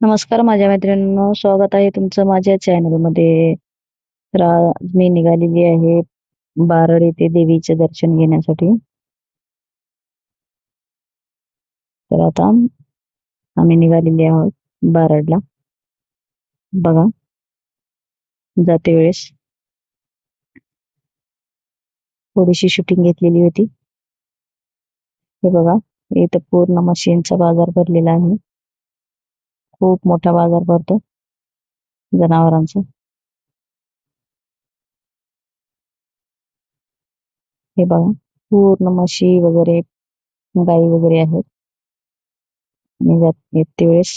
नमस्कार माझ्या मैत्रिणींनो, स्वागत आहे तुमचं माझ्या चॅनलमध्ये. तर आज मी निघालेली आहे बारड येथे देवीचे दर्शन घेण्यासाठी. तर आता आम्ही निघालेले आहोत बारडला. बघा, जाते वेळेस थोडीशी शूटिंग घेतलेली होती. हे बघा, इथं पूर्ण मशीनचा बाजार भरलेला आहे. खूप मोठा बाजार भरतो जनावरांचा. हे बघा, पूर्ण म्हशी वगैरे, गाई वगैरे आहेत. आणि येते वेळेस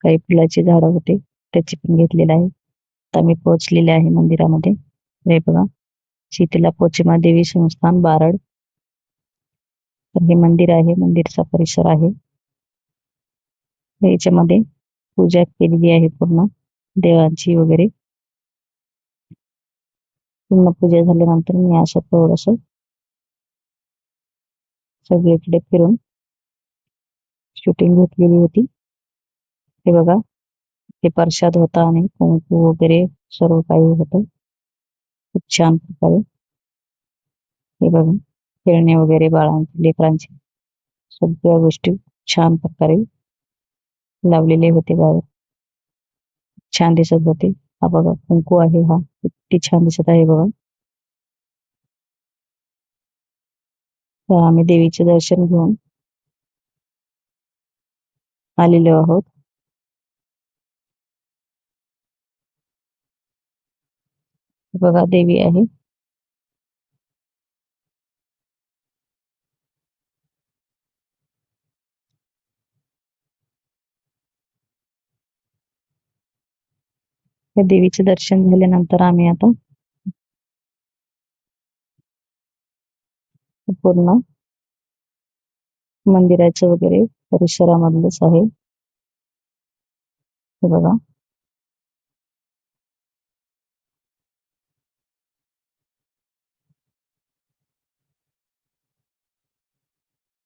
काही फुलाची झाडं होते, त्याची पण घेतलेलं आहे. आता मी पोहोचलेले आहे मंदिरामध्ये. हे बघा, शीतला पोचमा देवी संस्थान बारड. तर हे मंदिर आहे, मंदिरचा परिसर आहे. याच्यामध्ये पूजा केलेली आहे पूर्ण देवांची वगैरे. पूर्ण पूजा झाल्यानंतर मी असं थोडस सगळीकडे फिरून शूटिंग घेतलेली होती. हे बघा, ते प्रसाद होता आणि कुंकू वगैरे सर्व काही होतं खूप छान प्रकारे. हे बघा, खेळणे वगैरे बाळांचे, लेकरांचे सगळ्या गोष्टी छान प्रकारे लावलेले होते बाहेर. छान दिसत होते. हा बघा, कुंकू आहे, हा किती छान दिसत आहे बघा. तर आम्ही देवीचे दर्शन घेऊन आलेलो आहोत. बघा, देवी आहे. या देवीचे दर्शन झाल्यानंतर आम्ही आता पूर्ण मंदिराचं वगैरे परिसरामधलंच आहे. हे बघा,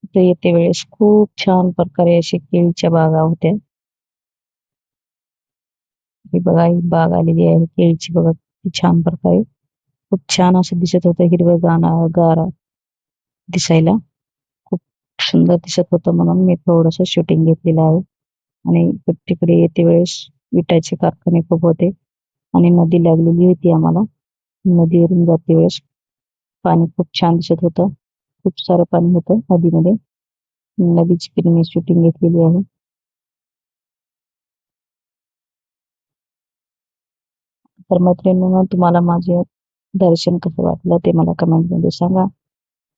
इथे येते वेळेस खूप छान प्रकारे अशी केळीच्या बागा होत्या. ही बघा, ही बाग आलेली आहे केळीची. बघा किती छान प्रकारे, खूप छान असं दिसत होतं. हिरवं गार दिसायला खूप सुंदर दिसत होतं, म्हणून मी थोडस शूटिंग घेतलेलं आहे. आणि तिकडे येते वेळेस विटाचे कारखाने खूप होते आणि नदी लागलेली होती आम्हाला. नदीवरून जाते वेळेस पाणी खूप छान दिसत होतं. खूप सारं पाणी होतं नदीमध्ये. नदीची पण मी शूटिंग घेतलेली आहे. तर मैत्रिणींनो, तुम्हाला माझे दर्शन कसं वाटलं ते मला कमेंटमध्ये सांगा.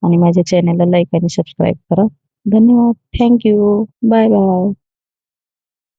आणि माझ्या चॅनलला लाईक आणि सबस्क्राईब करा. धन्यवाद. Thank you. Bye bye.